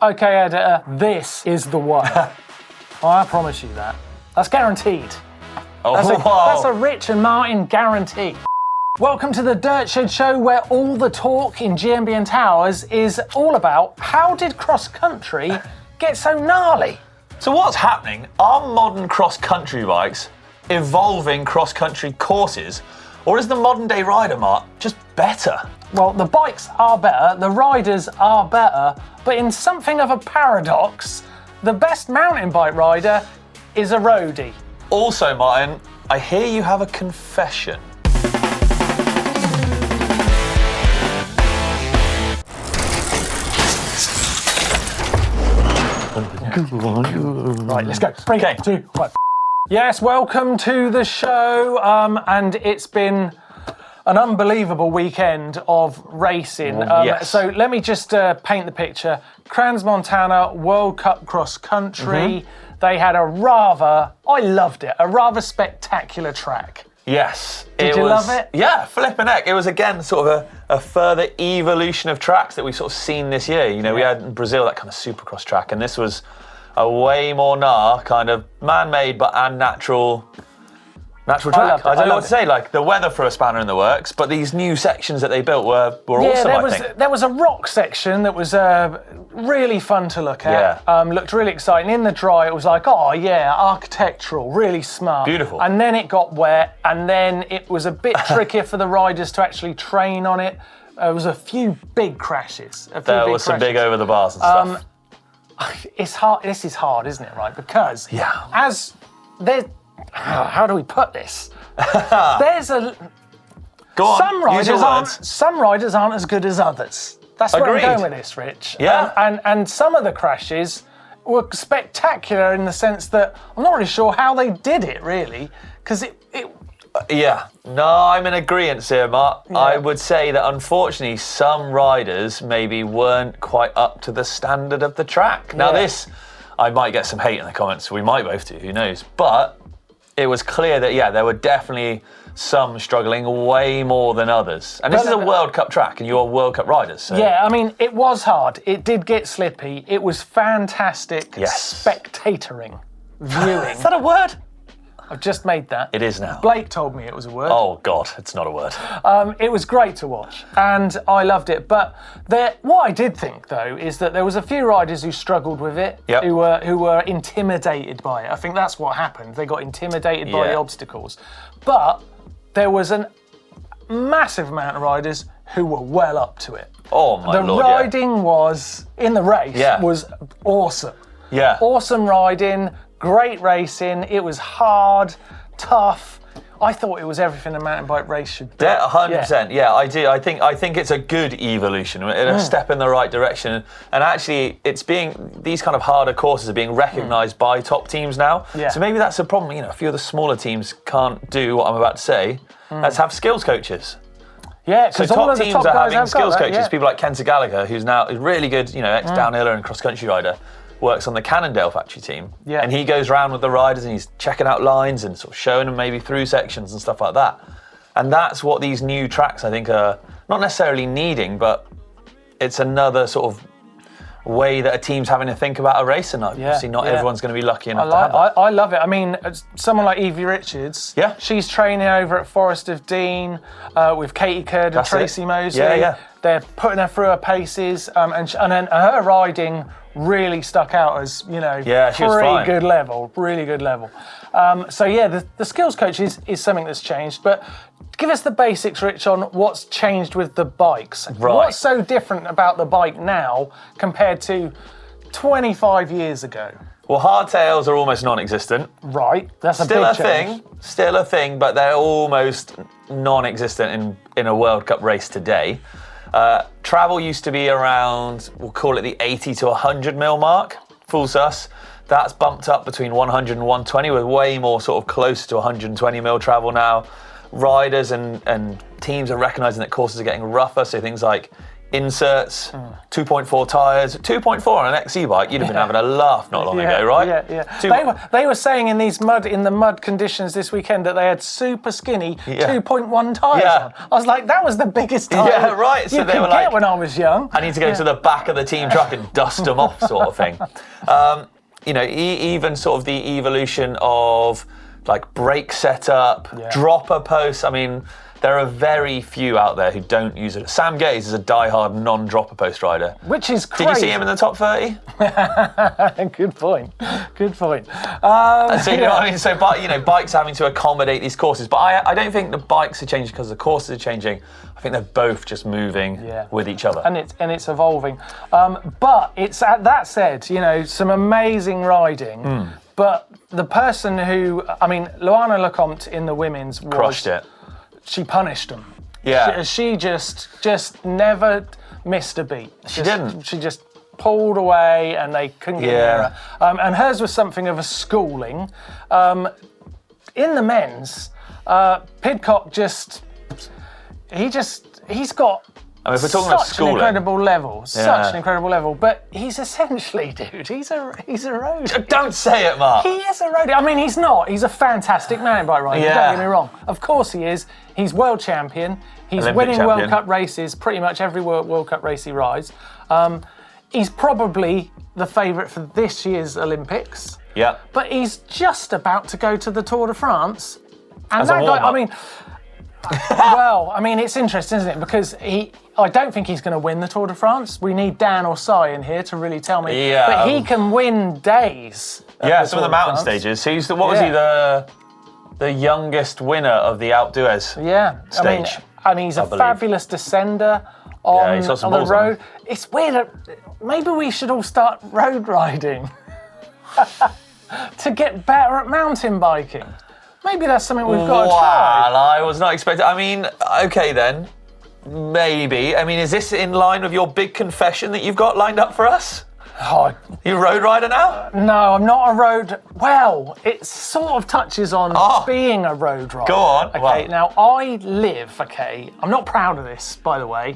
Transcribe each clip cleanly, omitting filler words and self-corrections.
Okay, editor, this is the one. I promise you that. That's guaranteed. That's a Rich and Martyn guarantee. Welcome to the Dirt Shed Show, where all the talk in GMBN Towers is all about how did cross-country get so gnarly? So what's happening? Are modern cross-country bikes evolving cross-country courses, or is the modern-day rider, Mart, just better? Well, the bikes are better, the riders are better, but in something of a paradox, the best mountain bike rider is a roadie. Also, Martyn, I hear you have a confession. Right, let's go. 3, 2, 1. Yes, welcome to the show, and it's been an unbelievable weekend of racing. Yes. So let me just paint the picture. Crans-Montana World Cup Cross Country. They had I loved it, a rather spectacular track. Yes. Did you love it? Yeah, flipping heck. It was, again, sort of a further evolution of tracks that we've sort of seen this year. You know, we had in Brazil that kind of supercross track, and this was a way more kind of man-made but natural track. I don't know what to say. Like, the weather threw a spanner in the works, but these new sections that they built were awesome, I think. There was a rock section that was really fun to look at. Yeah. Looked really exciting. In the dry, it was like, oh yeah, architectural, really smart. Beautiful. And then it got wet, and then it was a bit trickier for the riders to actually train on it. There was a few big crashes. There was some big over the bars and stuff. It's hard. This is hard, isn't it? Right? Because how do we put this? There's a Go on. Some riders aren't as good as others. That's where I'm going with this, Rich. Yeah. And some of the crashes were spectacular in the sense that I'm not really sure how they did it, really, because Yeah. No, I'm in agreement here, Mark. Yeah. I would say that unfortunately some riders maybe weren't quite up to the standard of the track. Now this, I might get some hate in the comments. We might both do, who knows? But it was clear that, there were definitely some struggling way more than others. And this is a World Cup track, and you're World Cup riders. So. Yeah, I mean, it was hard. It did get slippy. It was fantastic spectatoring viewing. Is that a word? I've just made that. It is now. Blake told me it was a word. Oh, God, it's not a word. It was great to watch, and I loved it. But what I did think, though, is that there was a few riders who struggled with it, who were intimidated by it. I think that's what happened. They got intimidated by the obstacles. But there was a massive amount of riders who were well up to it. Oh, my Lord, The riding was, in the race, was awesome. Yeah. Awesome riding. Great racing. It was hard, tough. I thought it was everything a mountain bike race should be. 100%. Yeah, I do. I think it's a good evolution, a step in the right direction. And actually, these kind of harder courses are being recognised by top teams now. Yeah. So maybe that's a problem. You know, a few of the smaller teams can't do what I'm about to say. Let's have skills coaches. Yeah, so top teams are having skills coaches. People like Kenta Gallagher, who's now a really good, ex-downhiller and cross-country rider. Works on the Cannondale factory team. Yeah. And he goes around with the riders and he's checking out lines and sort of showing them maybe through sections and stuff like that. And that's what these new tracks, I think, are not necessarily needing, but it's another sort of way that a team's having to think about a race, and obviously not everyone's going to be lucky enough to have that. I love it. I mean, someone like Evie Richards, she's training over at Forest of Dean with Katie Curd and Tracy Mosley. Yeah. They're putting her through her paces, and then her riding really stuck out as, she was fine. Really good level. The skills coach is something that's changed, but give us the basics, Rich, on what's changed with the bikes. Right. What's so different about the bike now compared to 25 years ago? Well, hardtails are almost non-existent. Right, that's a big change. Still a thing, but they're almost non-existent in a World Cup race today. Travel used to be around, we'll call it the 80 to 100 mil mark, full sus. That's bumped up between 100 and 120, with way more sort of close to 120 mil travel now. Riders and teams are recognising that courses are getting rougher, so things like inserts, 2.4 tyres, 2.4 on an XC bike. You'd have been having a laugh not long ago, right? Yeah. They were saying in the mud conditions this weekend that they had super skinny 2.1 tyres on. I was like, that was the biggest tyre. Yeah, right. So they were like, when I was young. I need to go to the back of the team truck and dust them off, sort of thing. You know, even sort of the evolution of like brake setup, dropper posts. I mean, there are very few out there who don't use it. Sam Gaze is a die-hard non-dropper post rider. Which is crazy. Did you see him in the top 30? Good point. Good point. So, you know what I mean? So, you know, bikes having to accommodate these courses. But I don't think the bikes are changing because the courses are changing. I think they're both just moving with each other. And it's evolving. But it's that said, you know, some amazing riding. But the person who, I mean, Luana Lecomte in the women's crushed it. She punished them. Yeah. She just never missed a beat. She didn't. She just pulled away and they couldn't get near her. And hers was something of a schooling. In the men's, Pidcock he's got I mean, if we're talking about schooling, such an incredible level. But he's essentially, dude, he's a roadie. Don't say it, Mark. He is a roadie. I mean, he's not. He's a fantastic mountain bike rider. Yeah. Don't get me wrong. Of course he is. He's world champion. He's Olympic winning champion. World Cup races, pretty much every World Cup race he rides. He's probably the favourite for this year's Olympics. Yeah. But he's just about to go to the Tour de France. And As that a guy, warm-up. I mean, it's interesting, isn't it? Because I don't think he's going to win the Tour de France. We need Dan or Si in here to really tell me. Yeah. But he can win days. Some of the mountain stages. So was he the youngest winner of the Outdoors stage? And he's a fabulous descender on the road. It's weird. Maybe we should all start road riding to get better at mountain biking. Maybe that's something we've got to try. Well, I was not expecting. I mean, okay then. Maybe. I mean, is this in line with your big confession that you've got lined up for us? Oh, you a road rider now? No, I'm not a road... Well, it sort of touches on being a road rider. Go on. Okay, now I live, I'm not proud of this, by the way.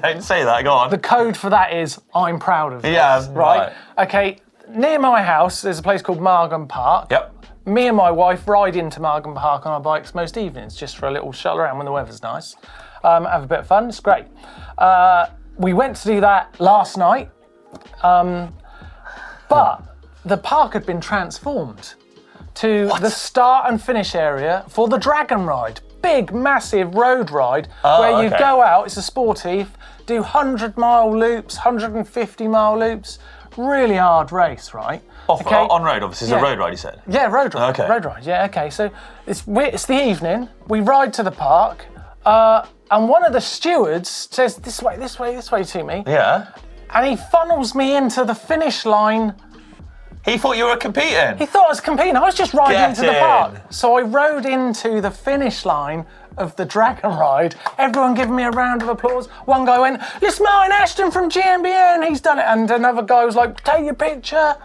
Don't say that, go on. The code for that is, I'm proud of this. Yeah, right. Okay, near my house, there's a place called Margam Park. Yep. Me and my wife ride into Margam Park on our bikes most evenings, just for a little shuttle around when the weather's nice. Have a bit of fun, it's great. We went to do that last night, but the park had been transformed to the start and finish area for the Dragon Ride. Big, massive road ride where you go out, it's a sportive, do 100-mile loops, 150-mile loops. Really hard race, right? On road, obviously. It's a road ride, you said? Yeah, road ride. Okay. Road ride, yeah, okay. So it's the evening, we ride to the park, and one of the stewards says, this way to me. Yeah. And he funnels me into the finish line. He thought you were competing? He thought I was competing. I was just riding into the park. So I rode into the finish line of the Dragon Ride. Everyone giving me a round of applause. One guy went, "It's Martyn Ashton from GMBN, he's done it." And another guy was like, "Take your picture.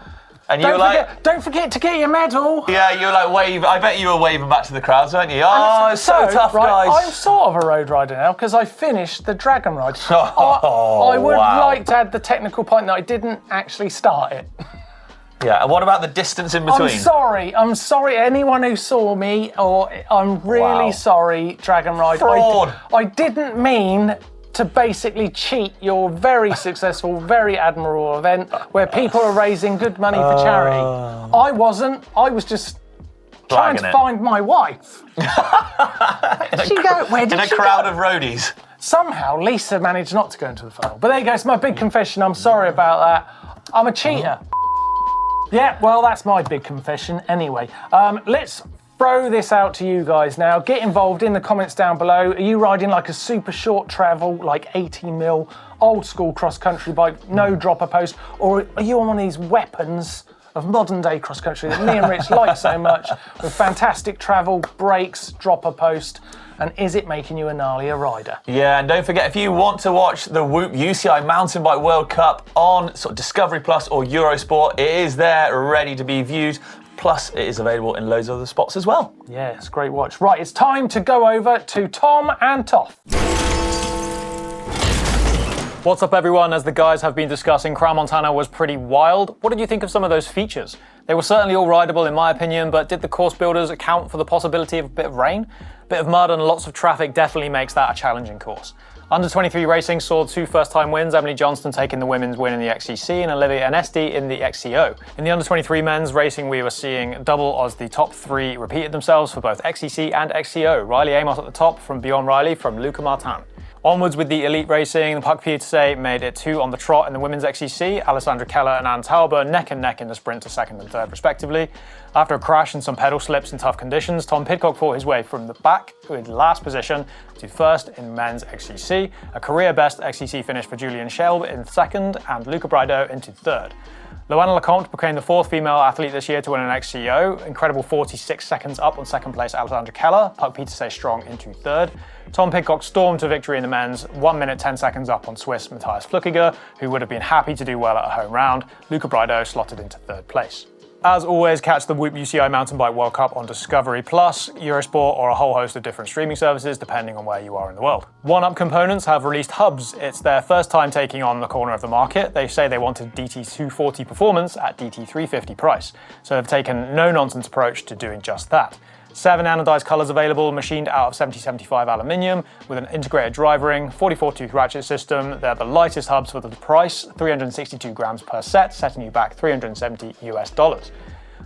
And you were like, don't forget to get your medal." Yeah, you were like wave. I bet you were waving back to the crowds, weren't you? Oh, it's so tough, right, guys. I'm sort of a road rider now because I finished the Dragon Ride. I would like to add the technical point that I didn't actually start it. Yeah, and what about the distance in between? I'm sorry, anyone who saw me, or I'm really sorry, Dragon Ride. Fraud. I didn't mean to basically cheat your very successful, very admirable event where people are raising good money for charity. I wasn't. I was just trying to find my wife. Where did she go? In a crowd of roadies. Somehow, Lisa managed not to go into the funnel. But there you go. It's my big confession. I'm sorry about that. I'm a cheater. Yeah, well, that's my big confession anyway. Let's throw this out to you guys now. Get involved in the comments down below. Are you riding like a super short travel, like 80 mil, old school cross country bike, no dropper post? Or are you on one of these weapons of modern day cross country that me and Rich like so much, with fantastic travel, brakes, dropper post? And is it making you a gnarlier rider? Yeah, and don't forget, if you want to watch the Whoop UCI Mountain Bike World Cup on Discovery Plus or Eurosport, it is there, ready to be viewed. Plus, it is available in loads of other spots as well. Yeah, it's a great watch. Right, it's time to go over to Tom and Toff. What's up everyone? As the guys have been discussing, Crown Montana was pretty wild. What did you think of some of those features? They were certainly all rideable in my opinion, but did the course builders account for the possibility of a bit of rain? A bit of mud and lots of traffic definitely makes that a challenging course. Under 23 racing saw 2 first-time wins, Emily Johnston taking the women's win in the XCC and Olivia Anesti in the XCO. In the under 23 men's racing, we were seeing double as the top 3 repeated themselves for both XCC and XCO. Riley Amos at the top from Beyond Riley from Luca Martin. Onwards with the elite racing, the Puck Pieterse made it 2 on the trot in the women's XCC, Alessandra Keller and Anne Tauber neck and neck in the sprint to 2nd and 3rd respectively. After a crash and some pedal slips in tough conditions, Tom Pidcock fought his way from the back with last position to 1st in men's XCC, a career best XCC finish for Julian Shelb in 2nd and Luca Brideau into 3rd. Loana Lecomte became the 4th female athlete this year to win an XCO, incredible 46 seconds up on 2nd place Alessandra Keller, Puck Pieterse strong into 3rd. Tom Pidcock stormed to victory in the men's, 1 minute 10 seconds up on Swiss Matthias Flukiger, who would have been happy to do well at a home round. Luca Brideau slotted into 3rd place. As always, catch the Whoop UCI Mountain Bike World Cup on Discovery Plus, Eurosport, or a whole host of different streaming services depending on where you are in the world. One Up Components have released hubs. It's their first time taking on the corner of the market. They say they wanted DT240 performance at DT350 price, so they've taken no-nonsense approach to doing just that. 7 anodized colours available, machined out of 7075 aluminium with an integrated drive ring, 44-tooth ratchet system. They're the lightest hubs for the price, 362 grams per set, setting you back $370 US.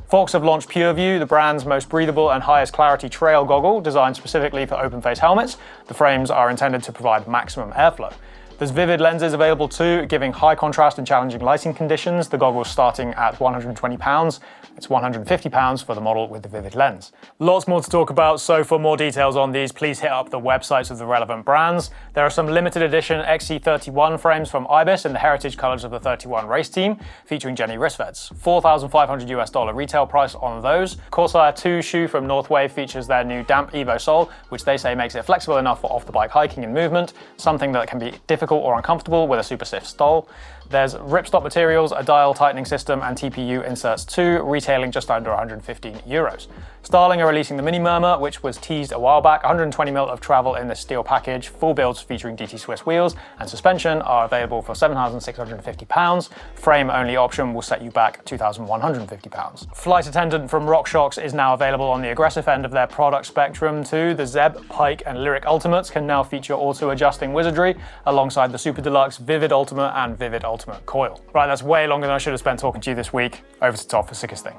Fox have launched PureView, the brand's most breathable and highest clarity trail goggle, designed specifically for open-face helmets. The frames are intended to provide maximum airflow. There's Vivid lenses available too, giving high contrast and challenging lighting conditions. The goggle's starting at £120. It's £150 for the model with the Vivid lens. Lots more to talk about, so for more details on these, please hit up the websites of the relevant brands. There are some limited edition XC31 frames from Ibis in the heritage colours of the 31 race team, featuring Jenny Rissveds. $4,500 US retail price on those. Corsair 2 shoe from Northwave features their new damp Evo sole, which they say makes it flexible enough for off-the-bike hiking and movement, something that can be difficult or uncomfortable with a super stiff stole. There's ripstop materials, a dial tightening system, and TPU inserts too, retailing just under €115. Starling are releasing the Mini Murmur, which was teased a while back. 120mm of travel in the steel package. Full builds featuring DT Swiss wheels and suspension are available for £7,650. Frame only option will set you back £2,150. Flight Attendant from RockShox is now available on the aggressive end of their product spectrum too. The Zeb, Pike, and Lyric Ultimates can now feature auto-adjusting wizardry alongside the Super Deluxe Vivid Ultimate and Vivid Ultimate Coil. Right, that's way longer than I should have spent talking to you this week. Over to Todd for Sickest Thing.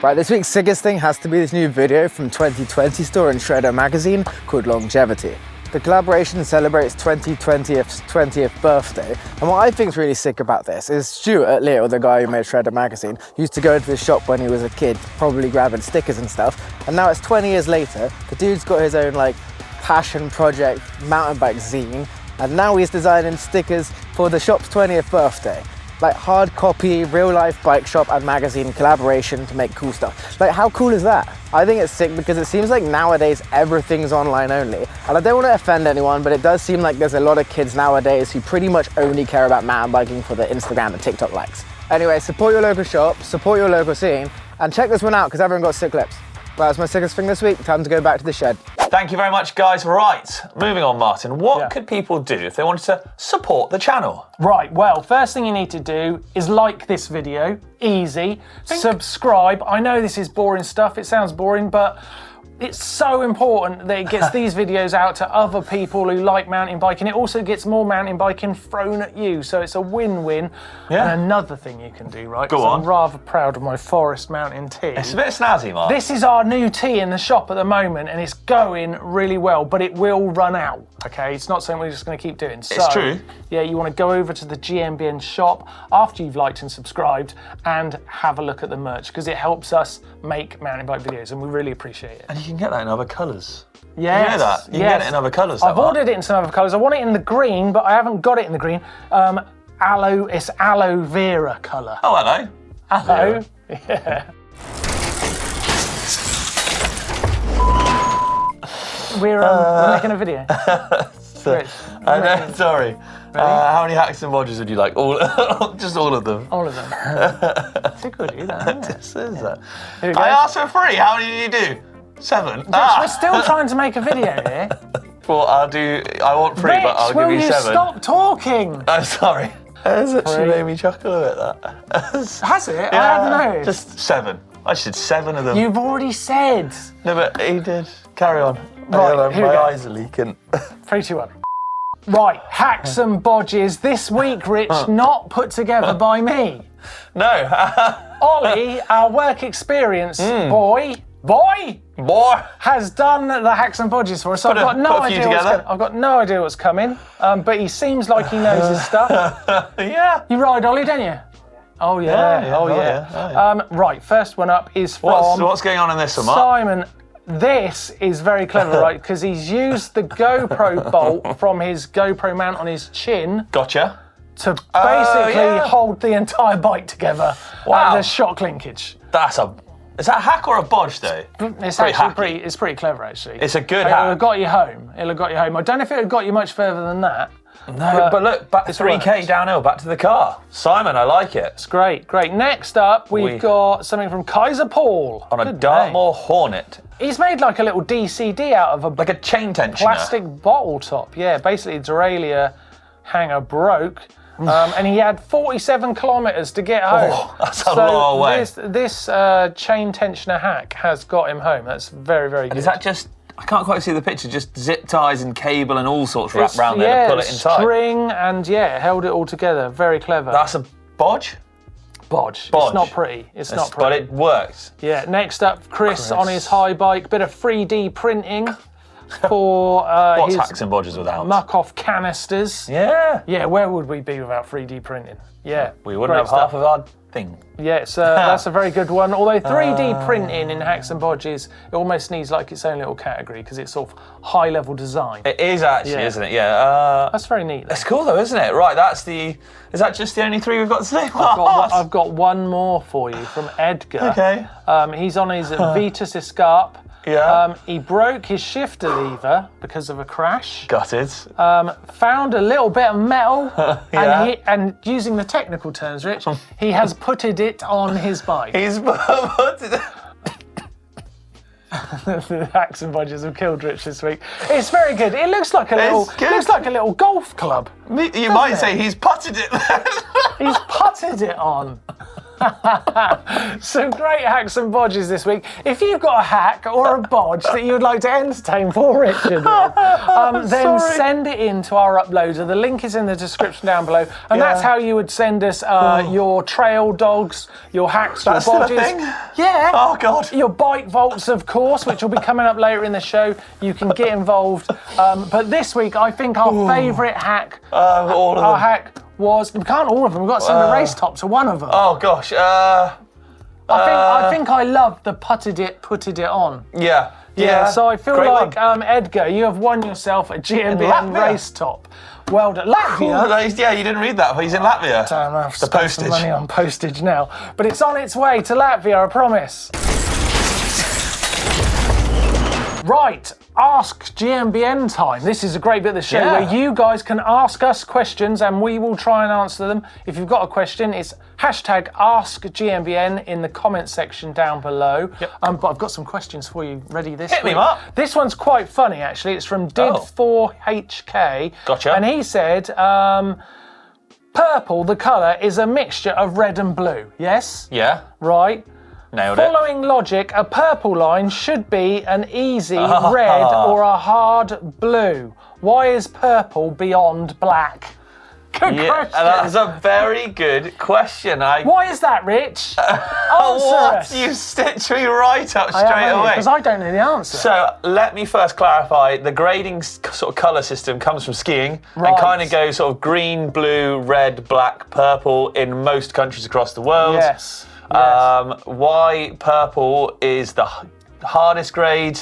Right, this week's Sickest Thing has to be this new video from 2020 store in Shredder magazine called Longevity. The collaboration celebrates 2020's 20th birthday, and what I think is really sick about this is Stuart Little, the guy who made Shredder magazine, used to go into the shop when he was a kid, probably grabbing stickers and stuff, and now it's 20 years later, the dude's got his own passion project mountain bike zine, and now he's designing stickers for the shop's 20th birthday. Hard copy, real life bike shop and magazine collaboration to make cool stuff. How cool is that? I think it's sick because it seems like nowadays everything's online only. And I don't want to offend anyone, but it does seem like there's a lot of kids nowadays who pretty much only care about mountain biking for the Instagram and TikTok likes. Anyway, support your local shop, support your local scene, and check this one out because everyone got sick lips. Well, that's my sickest thing this week. Time to go back to the shed. Thank you very much, guys. Right, moving on, Martyn. What could people do if they wanted to support the channel? Right, well, first thing you need to do is like this video. Easy. Subscribe. I know this is boring stuff. It sounds boring, but it's so important that it gets these videos out to other people who like mountain biking. It also gets more mountain biking thrown at you, so it's a win-win. Yeah. And another thing you can do, right? Go on. I'm rather proud of my Forest Mountain tee. It's a bit snazzy, Mark. This is our new tee in the shop at the moment, and it's going really well, but it will run out, okay? It's not something we're just going to keep doing. It's true. Yeah, you want to go over to the GMBN shop after you've liked and subscribed and have a look at the merch, because it helps us make mountain bike videos, and we really appreciate it. And you can get that in other colours. Yes. You know that? You can get it in other colours. I've ordered it in some other colours. I want it in the green, but I haven't got it in the green. It's aloe vera colour. Oh, hello. Aloe. Yeah. We're making a video. Rich. Sorry. How many Hacks and Bodges would you like? All, just all of them. All of them. It's a good either, isn't it? This is that. I asked for 3. How many did you do? 7. Rich, we're still trying to make a video here. Well, I want 3, Rich, but I'll give you 7. Stop talking? I'm sorry. It's actually made me chuckle a bit, that. Has it? Yeah, I hadn't noticed. Just 7. I just did 7 of them. You've already said. No, but he did. Carry on. Right, my eyes are leaking. 3, 2, 1. Right, Hacks and Bodges this week, Rich, not put together by me. No. Ollie, our work experience boy, has done the Hacks and Bodges for us. So I've got no idea what's coming. But he seems like he knows his stuff. Yeah. You ride Ollie, don't you? Oh yeah. Right, first one up is from what's going on in this one, Mark? Simon. This is very clever, right? Because he's used the GoPro bolt from his GoPro mount on his chin. Gotcha. To basically hold the entire bike together. Wow. There's shock linkage. Is that a hack or a bodge though? It's actually pretty clever actually. It's a good It'll hack. have got you home. I don't know if it would have got you much further than that. No, but look, back to 3K downhill, back to the car. Simon, I like it. It's great. Next up, we've got something from Kaiser Paul. On a Dartmoor Hornet. He's made like a little DCD out of like a chain tensioner. Plastic bottle top. Yeah, basically derailleur hanger broke. And he had 47 kilometres to get home. Oh, that's a long way. This chain tensioner hack has got him home. That's very, very good. Is that just, I can't quite see the picture, just zip ties and cable and all sorts wrapped around there to pull it inside? String and held it all together. Very clever. That's a bodge? Bodge. It's not pretty. It's not pretty. But it works. Yeah, next up, Chris on his high bike. Bit of 3D printing. For what's his Hacks and Bodges without? Muck-off canisters. Yeah. Yeah, where would we be without 3D printing? Yeah. We wouldn't have half of our thing. Yeah, that's a very good one. Although 3D printing in Hacks and Bodges, it almost needs like its own little category because it's sort of high-level design. It is actually, isn't it? Yeah. That's very neat. It's cool though, isn't it? Right, is that just the only 3 we've got today? I've got one more for you from Edgar. Okay. He's on his Vitus Escape. Yeah. He broke his shifter lever because of a crash. Gutted. Found a little bit of metal, and using the technical terms, Rich, he has putted it on his bike. He's putted it. The Hacks and Bodges have killed Rich this week. It's very good. It looks like a little golf club. You might say he's putted it. He's putted it on. Some great Hacks and Bodges this week. If you've got a hack or a bodge that you would like to entertain for Richard, then send it in to our uploader. The link is in the description down below. And that's how you would send us your trail dogs, your hacks, your bodges. Thing? Yeah. Oh, God. Your bike vaults, of course, which will be coming up later in the show. You can get involved. But this week, I think our favourite hack, all of them. hack was, we can't all of them, we've got to send a race top to one of them. Oh gosh, I think I love the putted it on. Yeah. So I feel Great like one. Edgar, you have won yourself a GMBN race top. Well done. Latvia? Yeah, you didn't read that, but he's in Latvia. Damn, I've spent some money on postage now. But it's on its way to Latvia, I promise. Right, Ask GMBN time. This is a great bit of the show where you guys can ask us questions and we will try and answer them. If you've got a question, it's hashtag AskGMBN in the comment section down below. Yep. But I've got some questions for you ready this week. Hit me, Mark. This one's quite funny, actually. It's from Did4HK. Gotcha. And he said, purple, the colour, is a mixture of red and blue. Yes? Yeah. Right. Nailed it. Following logic, a purple line should be an easy red or a hard blue. Why is purple beyond black? Good question. That's a very good question. Why is that, Rich? Answer us. You stitched me right up straight away. Because I don't know the answer. So let me first clarify, the grading sort of colour system comes from skiing and kind of goes sort of green, blue, red, black, purple in most countries across the world. Yes. Why purple is the hardest grade?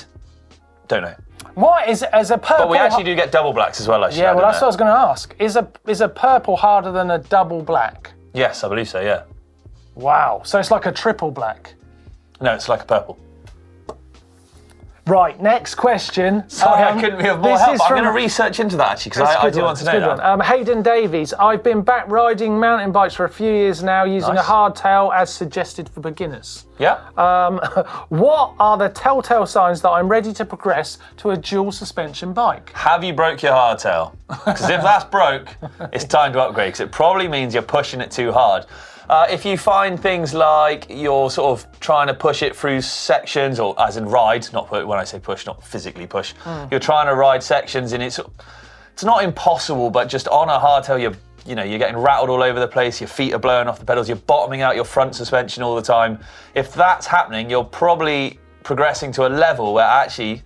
Don't know. Why is a purple? But we actually do get double blacks as well. Yeah, well, that's what I was going to ask. Is a purple harder than a double black? Yes, I believe so. Yeah. Wow. So it's like a triple black. No, it's like a purple. Right, next question. Sorry, I couldn't be of more help. I'm going to research into that actually, because I do want to know that. Hayden Davies, I've been back riding mountain bikes for a few years now using a hardtail as suggested for beginners. Yeah. What are the telltale signs that I'm ready to progress to a dual suspension bike? Have you broke your hardtail? Because if that's broke, it's time to upgrade, because it probably means you're pushing it too hard. If you find things like you're sort of trying to push it through sections, or as in ride, not when I say push, not physically push, you're trying to ride sections and it's not impossible, but just on a hardtail, you're getting rattled all over the place, your feet are blowing off the pedals, you're bottoming out your front suspension all the time. If that's happening, you're probably progressing to a level where actually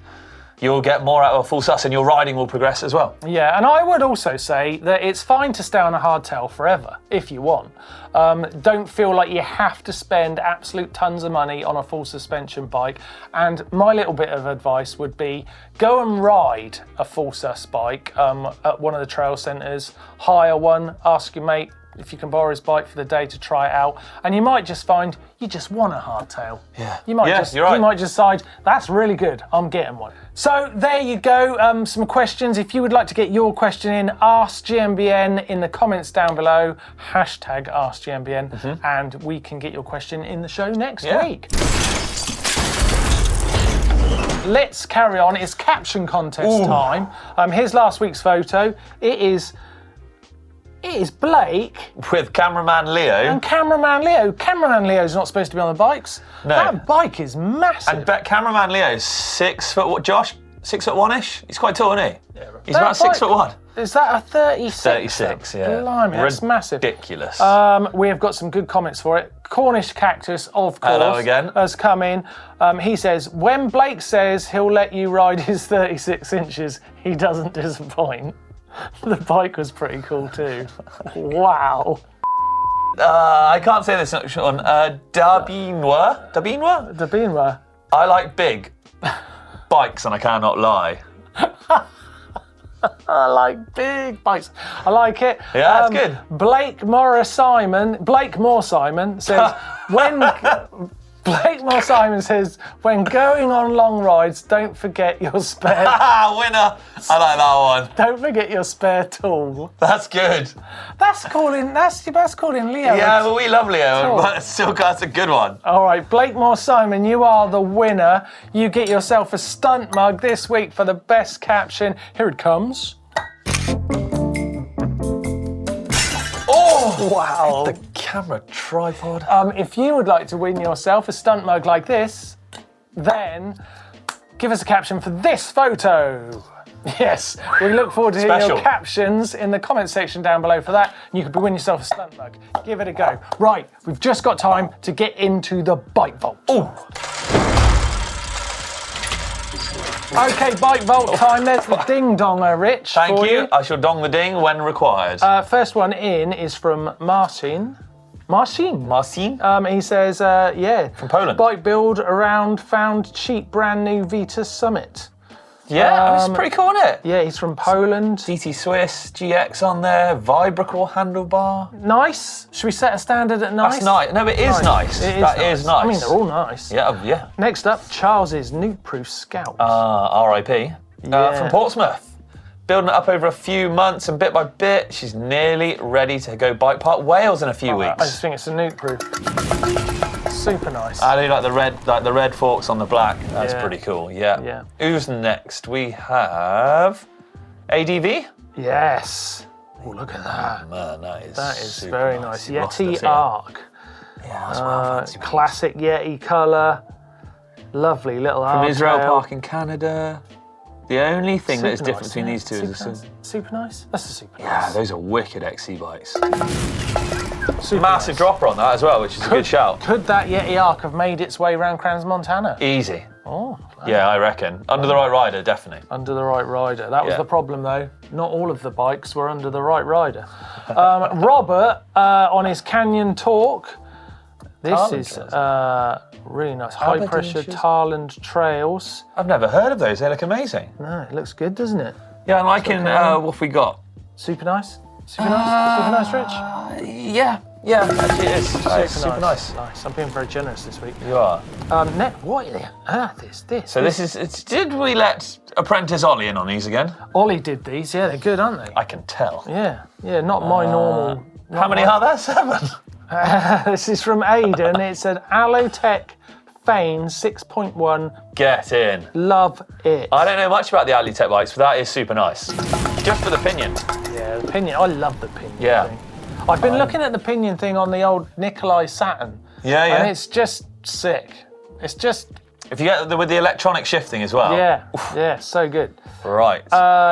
you'll get more out of a full sus and your riding will progress as well. Yeah, and I would also say that it's fine to stay on a hardtail forever if you want. Don't feel like you have to spend absolute tons of money on a full suspension bike. And my little bit of advice would be go and ride a full sus bike at one of the trail centres, hire one, ask your mate if you can borrow his bike for the day to try it out, and you might just find you just want a hardtail. Yeah. You might decide that's really good, I'm getting one. So there you go, some questions. If you would like to get your question in, ask GMBN in the comments down below, hashtag ask GMBN, and we can get your question in the show next week. Let's carry on. It's caption contest time. Here's last week's photo. It is Blake with cameraman Leo. And cameraman Leo. Cameraman Leo's not supposed to be on the bikes. No. That bike is massive. And cameraman Leo is 6 foot what, Josh? 6'1"-ish? He's quite tall, isn't he? Yeah, he's about 6'1". Is that a 36? 36, yeah. Blimey, that's massive. Ridiculous. We have got some good comments for it. Cornish Cactus, of course, hello again, has come in. He says, when Blake says he'll let you ride his 36 inches, he doesn't disappoint. The bike was pretty cool too. Wow. I can't say this, Sean. Dabinwa? I like big bikes and I cannot lie. I like big bikes. I like it. Yeah, that's good. Blake Moore Simon says, when going on long rides, don't forget your spare. Winner! I like that one. Don't forget your spare tool. That's good. That's calling Leo. Yeah, well, we love Leo, but still, that's a good one. All right, Blake Moore Simon, you are the winner. You get yourself a stunt mug this week for the best caption. Here it comes. Oh! Wow. The camera tripod. If you would like to win yourself a stunt mug like this, then give us a caption for this photo. Yes, we look forward to hearing your captions in the comment section down below for that. And you could win yourself a stunt mug. Give it a go. Right, we've just got time to get into the bike vault. Ooh. Okay, bike vault time. There's the ding-donger, Rich. Thank you. I shall dong the ding when required. First one in is from Martyn. Martyn? He says, from Poland. Bike build around found cheap brand new Vita Summit. Yeah, it's pretty cool, isn't it? Yeah, he's from Poland. DT Swiss, GX on there, Vibracore handlebar. Nice. Should we set a standard at nice? That's nice. No, it is nice. That is nice. I mean, they're all nice. Yeah. Next up, Charles's Nukeproof Scout. RIP. From Portsmouth. Building it up over a few months, and bit by bit, she's nearly ready to go bike park Wales in a few weeks. I just think it's a Nukeproof. Super nice. I do like the red forks on the black. That's pretty cool. Yeah. Who's next? We have ADV. Yes. Oh, look at that. Oh, man, that is very nice. Yeti Arc. Yeah, that's well fancy. Classic Yeti colour. Lovely little arc. From Israel Park in Canada. The only thing that is different between these two is super nice. That's a super nice. Yeah, those are wicked XC bikes. Massive dropper on that as well, which is a good shout. Could that Yeti Arc have made its way around Crans Montana? Easy. Oh. Yeah, I reckon. Under the right rider, definitely. Under the right rider. That was the problem, though. Not all of the bikes were under the right rider. Robert, on his Canyon Talk, this is really nice. High pressure Tarland trails. I've never heard of those. They look amazing. No, it looks good, doesn't it? Yeah, I'm liking what have we got? Super nice. Super nice, Rich? Yeah, Yeah, actually it is. Super nice. Nice. I'm being very generous this week. You are. What the earth is this? So did we let Apprentice Ollie in on these again? Ollie did these. Yeah, they're good, aren't they? I can tell. Yeah, not my normal. How many are there? 7. This is from Aidan. It's an Allotech Fane 6.1. Get in. Love it. I don't know much about the Allotech bikes, but that is super nice. Just for the pinion. Yeah, the pinion. I love the pinion thing. I've been looking at the pinion thing on the old Nikolai Saturn. Yeah. And it's just sick. It's just... If you get with the electronic shifting as well. Yeah, so good. Right.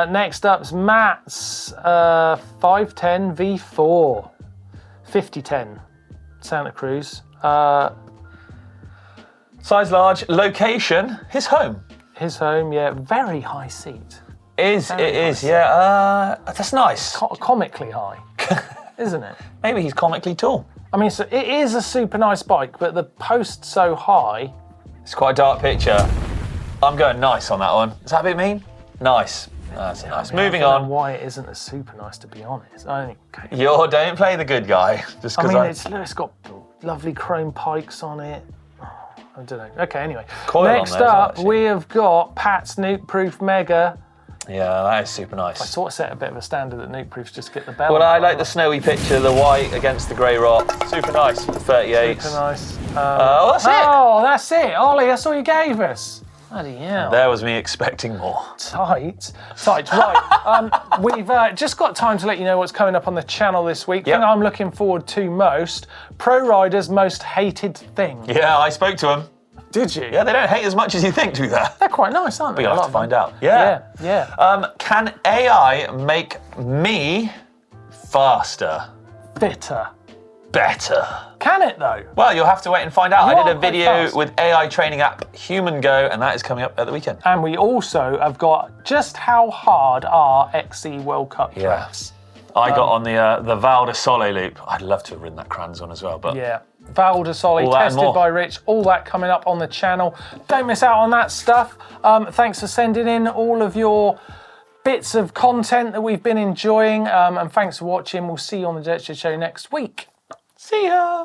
Next up's Matt's 510 V4. 5010 Santa Cruz. Size large, location, his home. His home, yeah. Very high seat. It is, yeah. That's nice. Comically high, isn't it? Maybe he's comically tall. I mean, so it is a super nice bike, but the post's so high. It's quite a dark picture. I'm going nice on that one. Is that a bit mean? Nice. That's nice. Moving on. I don't know why it isn't a super nice, to be honest. Don't play the good guy. Just because it's got lovely chrome pikes on it. I don't know. Okay, anyway. Next up, we have got Pat's Nuke-Proof Mega. Yeah, that is super nice. I sort of set a bit of a standard at Nuke-Proofs just to get the bell. Well, I like the snowy picture, the white against the grey rock. Super nice for the 38s. Super nice. That's it. Oh, that's it. Ollie, that's all you gave us. Bloody hell. There was me expecting more. Tight. Right. We've just got time to let you know what's coming up on the channel this week. Yep. Thing I'm looking forward to most, Pro Riders' most hated thing. Yeah, I spoke to him. Did you? Yeah, they don't hate as much as you think, to be fair. They're quite nice, aren't they? We'll have to find out. Yeah. Can AI make me faster? Fitter. Better. Can it, though? Well, you'll have to wait and find out. I did a video with AI training app Human Go, and that is coming up at the weekend. And we also have got just how hard are XC World Cup tracks. I got on the Val di Sole loop. I'd love to have ridden that Kranz one as well, but... Yeah. Val di Sole, tested by Rich, all that coming up on the channel. Don't miss out on that stuff. Thanks for sending in all of your bits of content that we've been enjoying, and thanks for watching. We'll see you on the Dirt Shed Show next week. See ya!